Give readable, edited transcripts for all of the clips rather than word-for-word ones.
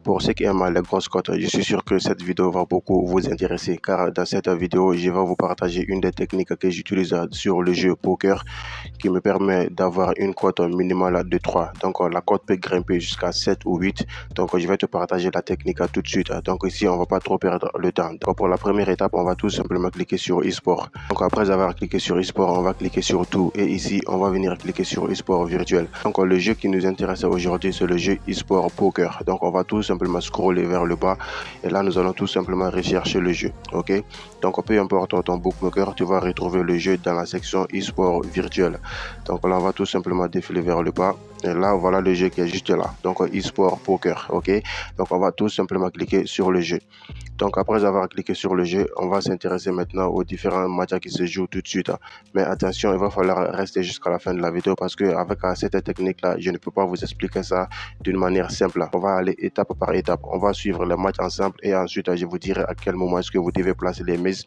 pour ceux qui aiment les grosses cotes, je suis sûr que cette vidéo va beaucoup vous intéresser car dans cette vidéo, je vais vous partager une des techniques que j'utilise sur le jeu poker qui me permet d'avoir une cote minimale de 3. Donc la cote peut grimper jusqu'à 7 ou 8. Donc je vais te partager la technique tout de suite. Donc ici, on va pas trop perdre le temps. Donc pour la première étape, on va tout simplement cliquer sur eSport. Donc après avoir cliqué sur eSport, on va cliquer sur tout et ici, on va venir cliquer sur eSport virtuel. Donc le jeu qui nous intéresse aujourd'hui, c'est le jeu eSport poker. Donc on va tout simplement scroller vers le bas et là, nous allons tout simplement rechercher le jeu. Ok, donc peu importe ton bookmaker, tu vas retrouver le jeu dans la section eSport virtuel. Donc là, on va tout simplement défiler vers le bas. Et là, voilà le jeu qui est juste là. Donc, eSport Poker. OK. Donc, on va tout simplement cliquer sur le jeu. Donc, après avoir cliqué sur le jeu, on va s'intéresser maintenant aux différents matchs qui se jouent tout de suite. Mais attention, il va falloir rester jusqu'à la fin de la vidéo parce que avec cette technique-là, je ne peux pas vous expliquer ça d'une manière simple. On va aller étape par étape. On va suivre le match ensemble et ensuite, je vous dirai à quel moment est-ce que vous devez placer les mises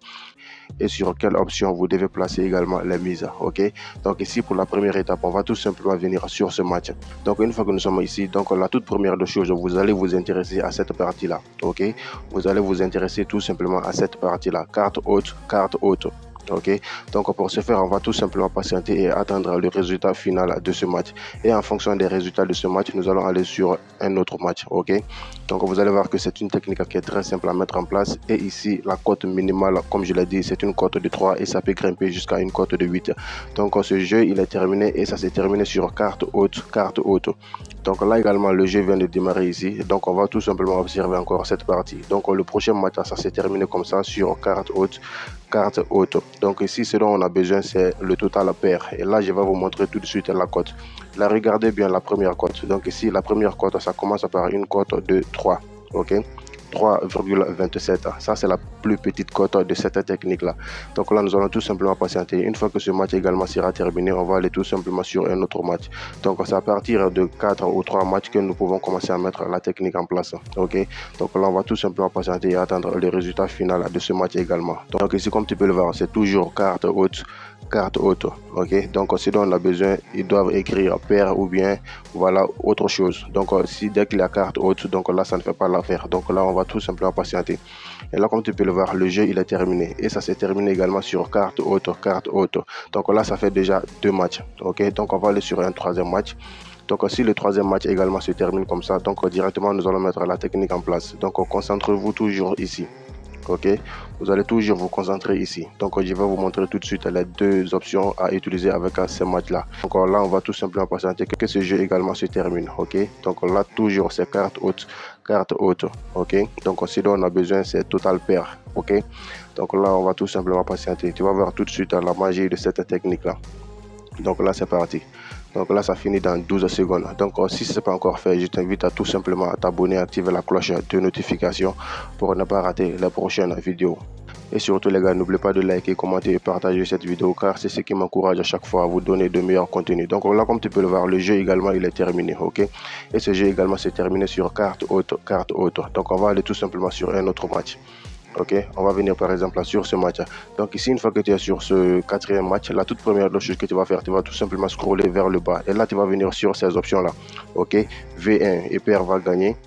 et sur quelle option vous devez placer également les mises. Ok, donc ici pour la première étape, on va tout simplement venir sur ce match. Donc une fois que nous sommes ici, donc la toute première des choses, vous allez vous intéresser à cette partie là. Ok, vous allez vous intéresser tout simplement à cette partie là, carte haute, carte haute. Ok, donc pour ce faire, on va tout simplement patienter et attendre le résultat final de ce match. Et en fonction des résultats de ce match, nous allons aller sur un autre match. Ok, donc vous allez voir que c'est une technique qui est très simple à mettre en place. Et ici, la cote minimale, comme je l'ai dit, c'est une cote de 3 et ça peut grimper jusqu'à une cote de 8. Donc ce jeu, il est terminé et ça s'est terminé sur carte haute, carte haute. Donc là également, le jeu vient de démarrer ici. Donc on va tout simplement observer encore cette partie. Donc le prochain match, ça s'est terminé comme ça sur carte haute, carte haute. Donc ici, ce dont on a besoin, c'est le total pair. Et là, je vais vous montrer tout de suite la cote. Là, regardez bien la première cote. Donc ici, la première cote, ça commence par une cote de 3. Ok, 3,27. Ça, c'est la plus petite cote de cette technique-là. Donc là, nous allons tout simplement patienter. Une fois que ce match également sera terminé, on va aller tout simplement sur un autre match. Donc, c'est à partir de 4 ou 3 matchs que nous pouvons commencer à mettre la technique en place. Ok, donc là, on va tout simplement patienter et attendre le résultat final de ce match également. Donc ici, comme tu peux le voir, c'est toujours carte haute, carte haute. Ok, donc ce dont on a besoin, ils doivent écrire pair ou bien voilà autre chose. Donc si dès qu'il y a carte haute, donc là ça ne fait pas l'affaire. Donc là on va tout simplement patienter. Et là comme tu peux le voir, le jeu il est terminé et ça s'est terminé également sur carte haute, carte haute. Donc là ça fait déjà 2 matchs. Ok, donc on va aller sur un troisième match. Donc si le troisième match également se termine comme ça, donc directement nous allons mettre la technique en place. Donc concentrez-vous toujours ici. Ok, vous allez toujours vous concentrer ici. Donc je vais vous montrer tout de suite les deux options à utiliser avec ce match là. Donc là on va tout simplement patienter que ce jeu également se termine. Ok, donc là toujours c'est carte haute, carte haute. Ok, donc ce dont on a besoin c'est total pair. Ok, donc là on va tout simplement patienter. Tu vas voir tout de suite la magie de cette technique là. Donc là c'est parti. Donc là, ça finit dans 12 secondes. Donc si ce n'est pas encore fait, je t'invite à tout simplement à t'abonner, à activer la cloche de notification pour ne pas rater les prochaines vidéos. Et surtout les gars, n'oubliez pas de liker, commenter et partager cette vidéo car c'est ce qui m'encourage à chaque fois à vous donner de meilleurs contenus. Donc là, comme tu peux le voir, le jeu également, il est terminé. Ok, et ce jeu également s'est terminé sur carte haute, carte haute. Donc on va aller tout simplement sur un autre match. Ok, on va venir par exemple sur ce match. Donc ici, une fois que tu es sur ce quatrième match, la toute première chose que tu vas faire, tu vas tout simplement scroller vers le bas. Et là, tu vas venir sur ces options-là. Ok, V1 et pair va gagner.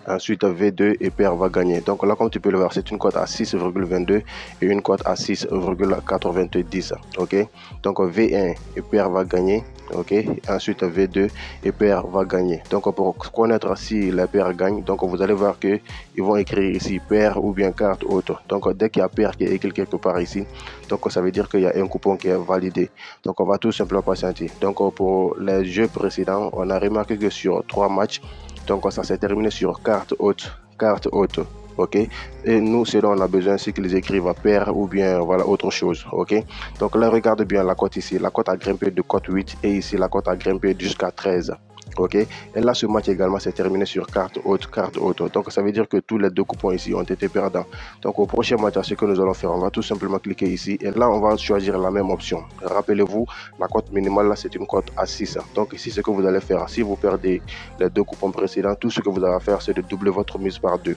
Ensuite, V2 et pair va gagner. Donc là, comme tu peux le voir, c'est une cote à 6,22 et une cote à 6,90. Ok, donc V1 et pair va gagner. Ok, ensuite V2 et pair va gagner. Donc pour connaître si la paire gagne, donc vous allez voir que ils vont écrire ici pair ou bien carte haute. Donc dès qu'il y a pair qui est écrit quelque part ici, donc ça veut dire qu'il y a un coupon qui est validé. Donc on va tout simplement patienter. Donc pour les jeux précédents, on a remarqué que sur 3 matchs, donc ça s'est terminé sur carte haute, carte haute. Ok, et nous ce dont on a besoin c'est qu'ils écrivent pair ou bien voilà autre chose. Ok, donc là regarde bien la cote ici, la cote a grimpé de cote 8 et ici la cote a grimpé jusqu'à 13. Ok, et là ce match également s'est terminé sur carte haute, carte haute. Donc ça veut dire que tous les deux coupons ici ont été perdants. Donc au prochain match, ce que nous allons faire, on va tout simplement cliquer ici et là on va choisir la même option. Rappelez-vous, la cote minimale là c'est une cote à 6. Donc ici ce que vous allez faire, si vous perdez les deux coupons précédents, tout ce que vous allez faire c'est de doubler votre mise par 2.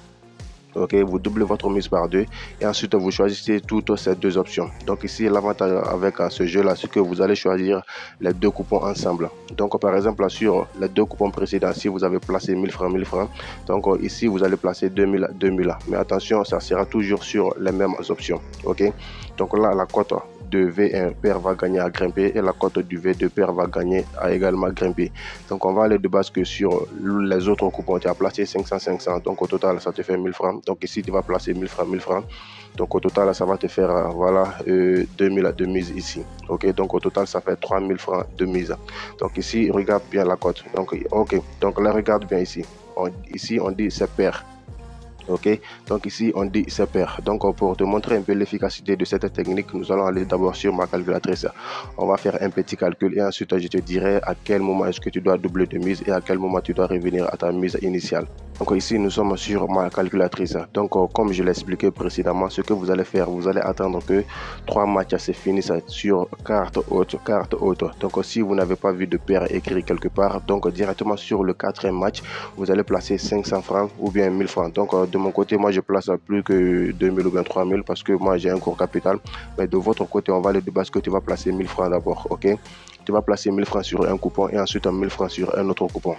Ok, vous doublez votre mise par 2 et ensuite vous choisissez toutes ces deux options. Donc ici, l'avantage avec ce jeu là, c'est que vous allez choisir les deux coupons ensemble. Donc par exemple sur les deux coupons précédents, si vous avez placé 1000 francs, donc ici vous allez placer 2000, mais attention, ça sera toujours sur les mêmes options. Ok, donc là la cote de V1 paire va gagner à grimper et la cote du V2 paire va gagner à également grimper. Donc on va aller de base que sur les autres coupons, tu as placé 500, donc au total ça te fait 1000 francs. Donc ici tu vas placer 1000 francs. Donc au total ça va te faire voilà 2000 de mise ici. Ok, donc au total ça fait 3000 francs de mise. Donc ici regarde bien la cote. Donc ok, donc là regarde bien ici. Ici on dit c'est paire. Ok, donc ici on dit c'est pair. Donc pour te montrer un peu l'efficacité de cette technique, nous allons aller d'abord sur ma calculatrice. On va faire un petit calcul et ensuite je te dirai à quel moment est-ce que tu dois doubler de mise et à quel moment tu dois revenir à ta mise initiale. Donc ici nous sommes sur ma calculatrice. Donc comme je l'ai expliqué précédemment, ce que vous allez faire, vous allez attendre que 3 matchs se finissent sur carte haute. Donc si vous n'avez pas vu de paire écrit quelque part, donc directement sur le 4e match, vous allez placer 500 francs ou bien 1000 francs. Donc de mon côté, moi je place plus que 2000 ou bien 3000 parce que moi j'ai un court capital. Mais de votre côté, on va aller de base que tu vas placer 1000 francs d'abord. Ok, tu vas placer 1000 francs sur un coupon et ensuite 1000 francs sur un autre coupon.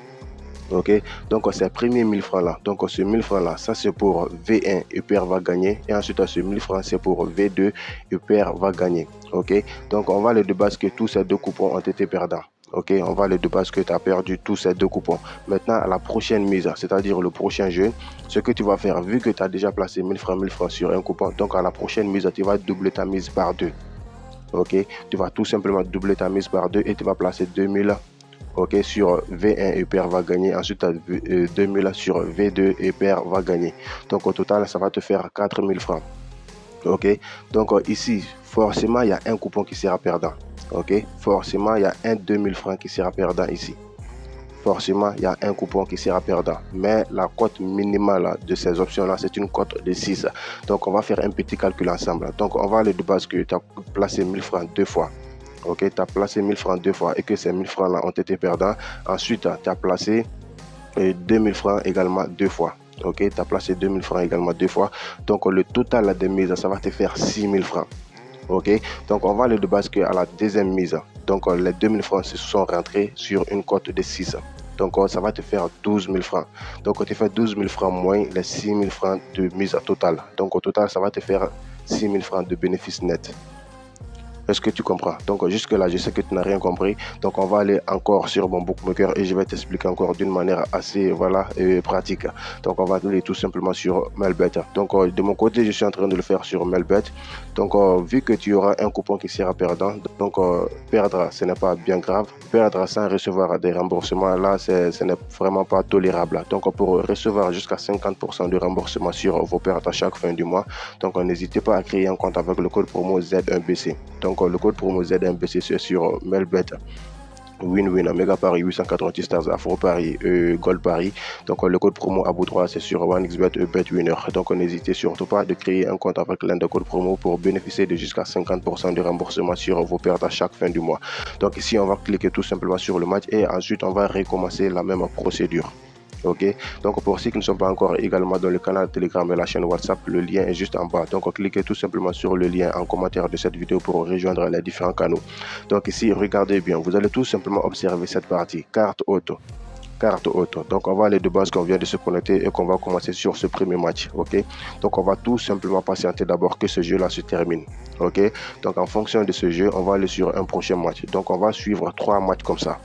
Ok, donc ces premiers 1000 francs là, donc ce 1000 francs là, ça c'est pour V1 et paire va gagner, et ensuite ce 1000 francs c'est pour V2 et paire va gagner. Ok, donc on va aller de base que tous ces deux coupons ont été perdants. Ok, on va aller de base que tu as perdu tous ces deux coupons. Maintenant à la prochaine mise, c'est-à-dire le prochain jeu, ce que tu vas faire, vu que tu as déjà placé 1000 francs sur un coupon, donc à la prochaine mise tu vas doubler ta mise par 2. Ok, tu vas tout simplement doubler ta mise par 2 et tu vas placer 2000. Ok, sur V1 et paire va gagner, ensuite 2000 sur V2 et paire va gagner. Donc au total ça va te faire 4000 francs. Ok, donc ici forcément il y a un coupon qui sera perdant. Ok, forcément il y a un 2000 francs qui sera perdant ici. Forcément il y a un coupon qui sera perdant, mais la cote minimale de ces options là c'est une cote de 6. Donc on va faire un petit calcul ensemble. Donc on va aller de base que tu as placé 1000 francs deux fois. Ok, tu as placé 1000 francs deux fois et que ces 1000 francs là ont été perdants. Ensuite, tu as placé 2000 francs également deux fois. Ok, tu as placé 2000 francs également deux fois. Donc, le total de mise, ça va te faire 6000 francs. Ok, donc on va aller de base à la deuxième mise. Donc, les 2000 francs se sont rentrés sur une cote de 6. Donc, ça va te faire 12 000 francs. Donc, tu fais 12 000 francs moins les 6 000 francs de mise totale. Donc, au total, ça va te faire 6 000 francs de bénéfice net. Est-ce que tu comprends? Donc jusque là je sais que tu n'as rien compris, donc on va aller encore sur mon bookmaker et je vais t'expliquer encore d'une manière assez voilà pratique. Donc on va aller tout simplement sur Melbet. Donc de mon côté je suis en train de le faire sur Melbet. Donc vu que tu auras un coupon qui sera perdant, donc perdre ce n'est pas bien grave, perdre sans recevoir des remboursements là ce n'est vraiment pas tolérable. Donc pour recevoir jusqu'à 50% de remboursement sur vos pertes à chaque fin du mois, donc n'hésitez pas à créer un compte avec le code promo Z1BC. Donc le code promo Z1BC c'est sur Melbet. Win-win, Mega Paris 888 Stars, Afro Paris, Gold Paris. Donc le code promo à bout 3 c'est sur OneXBet BetWinner. Donc n'hésitez surtout pas de créer un compte avec l'un des codes promo pour bénéficier de jusqu'à 50% de remboursement sur vos pertes à chaque fin du mois. Donc ici on va cliquer tout simplement sur le match et ensuite on va recommencer la même procédure. Ok, donc pour ceux qui ne sont pas encore également dans le canal Telegram et la chaîne WhatsApp, le lien est juste en bas. Donc cliquez tout simplement sur le lien en commentaire de cette vidéo pour rejoindre les différents canaux. Donc ici, regardez bien, vous allez tout simplement observer cette partie, carte auto. Donc on va aller de base qu'on vient de se connecter et qu'on va commencer sur ce premier match. Ok, donc on va tout simplement patienter d'abord que ce jeu là se termine. Ok, donc en fonction de ce jeu, on va aller sur un prochain match. Donc on va suivre 3 matchs comme ça.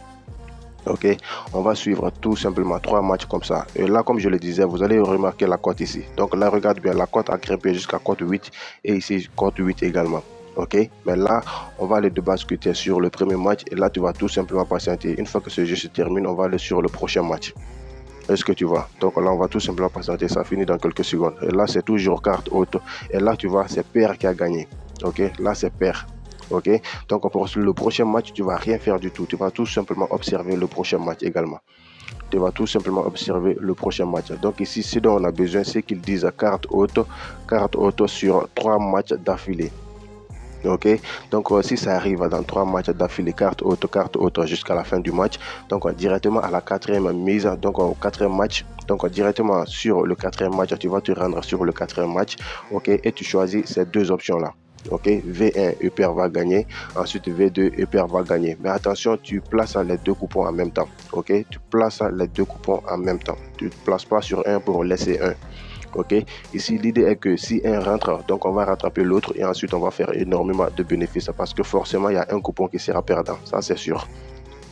Ok, on va suivre tout simplement 3 matchs comme ça. Et là, comme je le disais, vous allez remarquer la cote ici. Donc là, regarde bien, la cote a grimpé jusqu'à cote 8 et ici cote 8 également. Ok, mais là, on va aller de base que tu es sur le premier match et là, tu vas tout simplement patienter. Une fois que ce jeu se termine, on va aller sur le prochain match. Est-ce que tu vois? Donc là, on va tout simplement patienter. Ça finit dans quelques secondes. Et là, c'est toujours carte haute. Et là, tu vois, c'est paire qui a gagné. Ok, là, c'est paire. Ok, donc pour le prochain match tu vas rien faire du tout, tu vas tout simplement observer le prochain match également. Tu vas tout simplement observer le prochain match. Donc ici ce dont on a besoin c'est qu'ils disent carte haute sur 3 matchs d'affilée. Ok, donc si ça arrive dans 3 matchs d'affilée, carte haute jusqu'à la fin du match, donc directement à la 4e mise, donc au 4e match, donc directement sur le 4e match, tu vas te rendre sur le 4e match, ok, et tu choisis ces deux options là. Ok, V1 Upper va gagner, ensuite V2 Upper va gagner. Mais attention, tu places les deux coupons en même temps. Ok, tu places les deux coupons en même temps. Tu ne places pas sur un pour laisser un. Ok, ici l'idée est que si un rentre, donc on va rattraper l'autre et ensuite on va faire énormément de bénéfices parce que forcément il y a un coupon qui sera perdant, ça c'est sûr.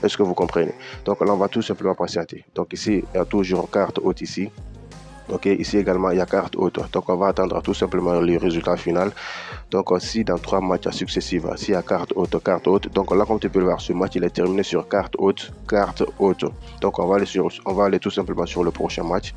Est-ce que vous comprenez? Donc là on va tout simplement patienter. Donc ici il y a toujours carte haute ici. Ok, ici également il y a carte haute. Donc on va attendre tout simplement le résultat final. Donc si dans 3 matchs successifs, s'il y a carte haute, donc là comme tu peux le voir, ce match il est terminé sur carte haute. Donc on va aller tout simplement sur le prochain match.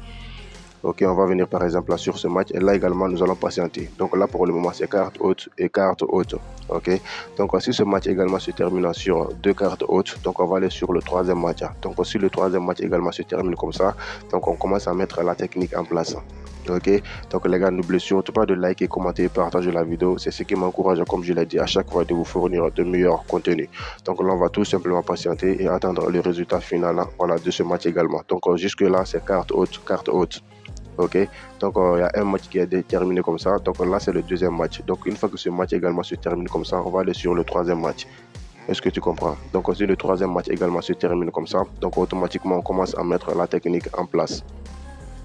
Ok, on va venir par exemple là sur ce match et là également nous allons patienter. Donc là pour le moment c'est carte haute et carte haute. Ok, donc si ce match également se termine sur 2 cartes hautes, donc on va aller sur le 3e match. Donc si le 3e match également se termine comme ça, donc on commence à mettre la technique en place. Ok, donc les gars, n'oubliez surtout pas de liker, commenter, partager la vidéo. C'est ce qui m'encourage, comme je l'ai dit, à chaque fois de vous fournir de meilleurs contenus. Donc là, on va tout simplement patienter et attendre le résultat final, voilà, de ce match également. Donc jusque là, c'est carte haute, carte haute. Ok, donc il y a un match qui est terminé comme ça. Donc là, c'est le 2e match. Donc une fois que ce match également se termine comme ça, on va aller sur le 3e match. Est-ce que tu comprends? Donc si le 3e match également se termine comme ça, donc automatiquement on commence à mettre la technique en place.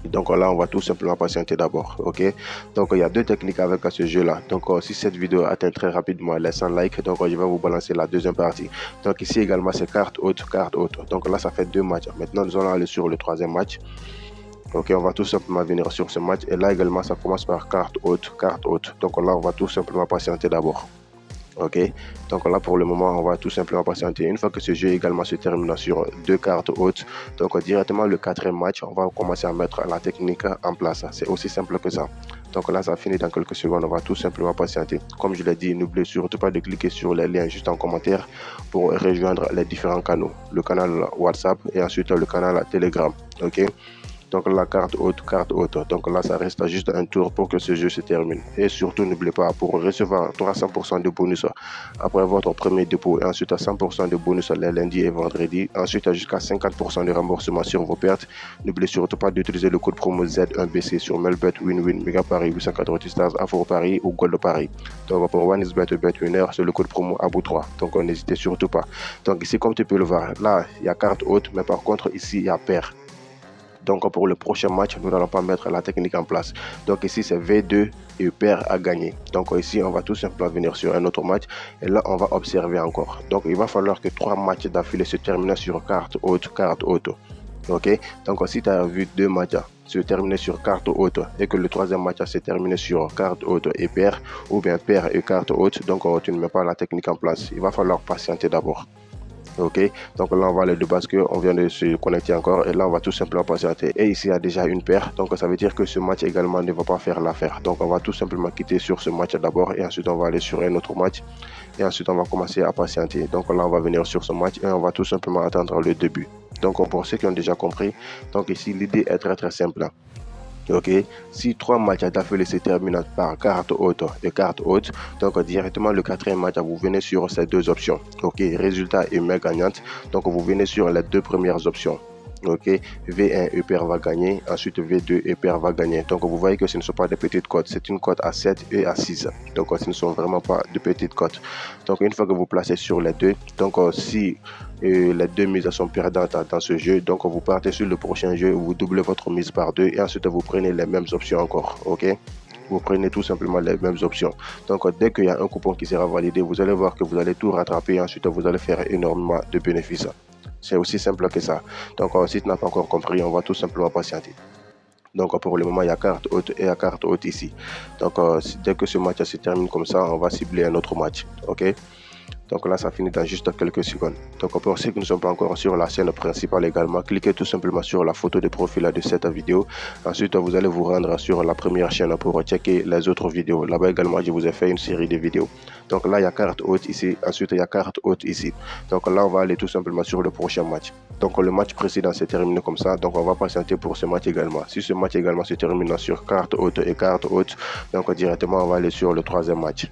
Donc là, on va tout simplement patienter d'abord, ok? Donc il y a 2 techniques avec ce jeu-là. Donc si cette vidéo atteint très rapidement, laissez un like. Donc je vais vous balancer la 2e partie. Donc ici également, c'est carte haute, carte haute. Donc là, ça fait 2 matchs. Maintenant, nous allons aller sur le 3e match. Ok, on va tout simplement venir sur ce match. Et là également, ça commence par carte haute, carte haute. Donc là, on va tout simplement patienter d'abord. Ok, donc là pour le moment on va tout simplement patienter. Une fois que ce jeu également se termine sur 2 cartes hautes, donc directement le 4e match, on va commencer à mettre la technique en place. C'est aussi simple que ça. Donc là ça finit dans quelques secondes, on va tout simplement patienter. Comme je l'ai dit, n'oubliez surtout pas de cliquer sur les liens juste en commentaire pour rejoindre les différents canaux. Le canal WhatsApp et ensuite le canal Telegram. Ok. Donc la carte haute. Donc là, ça reste juste un tour pour que ce jeu se termine. Et surtout, n'oubliez pas, pour recevoir 300% de bonus après votre premier dépôt et ensuite à 100% de bonus les lundis et vendredis, ensuite à jusqu'à 50% de remboursement sur vos pertes, n'oubliez surtout pas d'utiliser le code promo Z1BC sur Melbet Win-Win, Mega Paris 888 Stars, Afro Paris ou Gold Paris. Donc pour OneXBet Bet Winner, c'est le code promo ABOU3. Donc n'hésitez surtout pas. Donc ici, comme tu peux le voir, là, il y a carte haute, mais par contre, ici, il y a paire. Donc pour le prochain match, nous n'allons pas mettre la technique en place. Donc ici, c'est V2 et paire à gagner. Donc ici, on va tout simplement venir sur un autre match. Et là, on va observer encore. Donc il va falloir que 3 matchs d'affilée se terminent sur carte haute, carte haute. Ok, donc si tu as vu 2 matchs se terminer sur carte haute et que le 3e match se termine sur carte haute et paire, ou bien paire et carte haute, donc tu ne mets pas la technique en place. Il va falloir patienter d'abord. Ok, donc là on va aller de base que on vient de se connecter encore et là on va tout simplement patienter. Et ici il y a déjà une paire, donc ça veut dire que ce match également ne va pas faire l'affaire. Donc on va tout simplement quitter sur ce match d'abord et ensuite on va aller sur un autre match et ensuite on va commencer à patienter. Donc là on va venir sur ce match et on va tout simplement attendre le début. Donc pour ceux qui ont déjà compris, donc ici l'idée est très simple. Ok, si 3 matchs d'affilée se terminent par carte haute et carte haute, donc directement le 4e match, vous venez sur ces 2 options. Ok, résultat et main gagnante. Donc vous venez sur les 2 premières options. Ok, V1 et paire va gagner, ensuite V2 et paire va gagner. Donc vous voyez que ce ne sont pas des petites cotes, c'est une cote à 7 et à 6. Donc ce ne sont vraiment pas de petites cotes. Donc une fois que vous placez sur les 2, donc si les 2 mises sont perdantes dans ce jeu, donc vous partez sur le prochain jeu, vous doublez votre mise par 2 et ensuite vous prenez les mêmes options encore. Ok, vous prenez tout simplement les mêmes options. Donc dès qu'il y a un coupon qui sera validé, vous allez voir que vous allez tout rattraper et ensuite vous allez faire énormément de bénéfices. C'est aussi simple que ça. Donc si tu n'as pas encore compris, on va tout simplement patienter. Donc pour le moment, il y a carte haute et la carte haute ici. Donc dès que ce match se termine comme ça, on va cibler un autre match. Ok. Donc là, ça finit dans juste quelques secondes. Donc pour ceux qui ne sont pas encore sur la chaîne principale également, cliquez tout simplement sur la photo de profil de cette vidéo. Ensuite, vous allez vous rendre sur la première chaîne pour checker les autres vidéos. Là-bas également, je vous ai fait une série de vidéos. Donc là, il y a carte haute ici. Ensuite, il y a carte haute ici. Donc là, on va aller tout simplement sur le prochain match. Donc le match précédent s'est terminé comme ça. Donc on va patienter pour ce match également. Si ce match également se termine sur carte haute et carte haute, donc directement, on va aller sur le 3e match.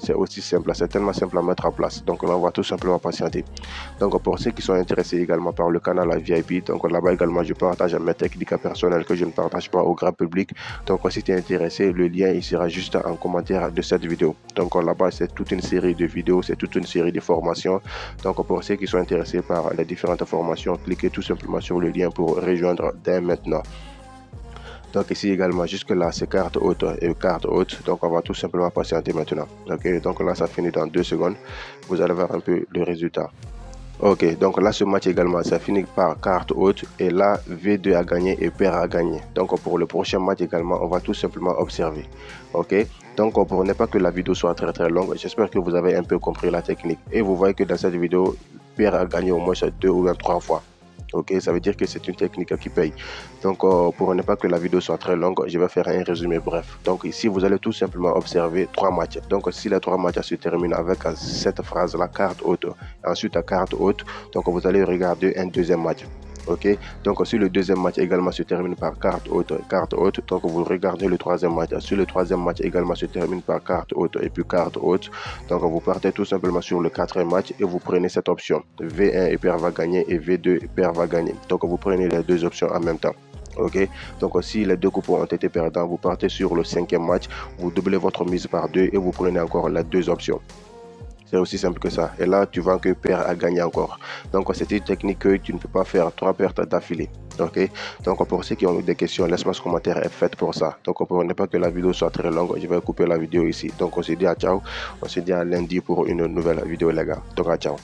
C'est aussi simple, c'est tellement simple à mettre en place. Donc là, on va tout simplement patienter. Donc pour ceux qui sont intéressés également par le canal VIP, donc là-bas également, je partage mes techniques personnelles que je ne partage pas au grand public. Donc si tu es intéressé, le lien il sera juste en commentaire de cette vidéo. Donc là-bas, c'est toute une série de vidéos, c'est toute une série de formations. Donc pour ceux qui sont intéressés par les différentes formations, cliquez tout simplement sur le lien pour rejoindre dès maintenant. Donc ici également, jusque là c'est carte haute et carte haute. Donc on va tout simplement patienter maintenant. Ok, donc là ça finit dans 2 secondes. Vous allez voir un peu le résultat. Ok, donc là ce match également ça finit par carte haute et là V2 a gagné et pair a gagné. Donc pour le prochain match également on va tout simplement observer. Ok, donc pour ne pas que la vidéo soit très longue, j'espère que vous avez un peu compris la technique et vous voyez que dans cette vidéo pair a gagné au moins 2 ou 3 fois. Ok, ça veut dire que c'est une technique qui paye. Donc pour ne pas que la vidéo soit très longue, je vais faire un résumé bref. Donc ici vous allez tout simplement observer 3 matchs. Donc si les 3 matchs se terminent avec cette phrase la carte haute, ensuite à carte haute, donc vous allez regarder un deuxième match. Ok, donc si le deuxième match également se termine par carte haute, donc vous regardez le troisième match. Si le troisième match également se termine par carte haute et puis carte haute, donc vous partez tout simplement sur le quatrième match et vous prenez cette option. V1 et pair va gagner et V2 et pair va gagner. Donc vous prenez les deux options en même temps. Ok, donc si les deux coupons ont été perdants, vous partez sur le cinquième match, vous doublez votre mise par 2 et vous prenez encore les deux options. C'est aussi simple que ça. Et là, tu vois que pair a gagné encore. Donc, c'est une technique que tu ne peux pas faire 3 pertes d'affilée. Ok. Donc, pour ceux qui ont des questions, laisse-moi ce commentaire est fait pour ça. Donc, pour ne pas que la vidéo soit très longue, je vais couper la vidéo ici. Donc, on se dit à ciao. On se dit à lundi pour une nouvelle vidéo, les gars. Donc, à ciao.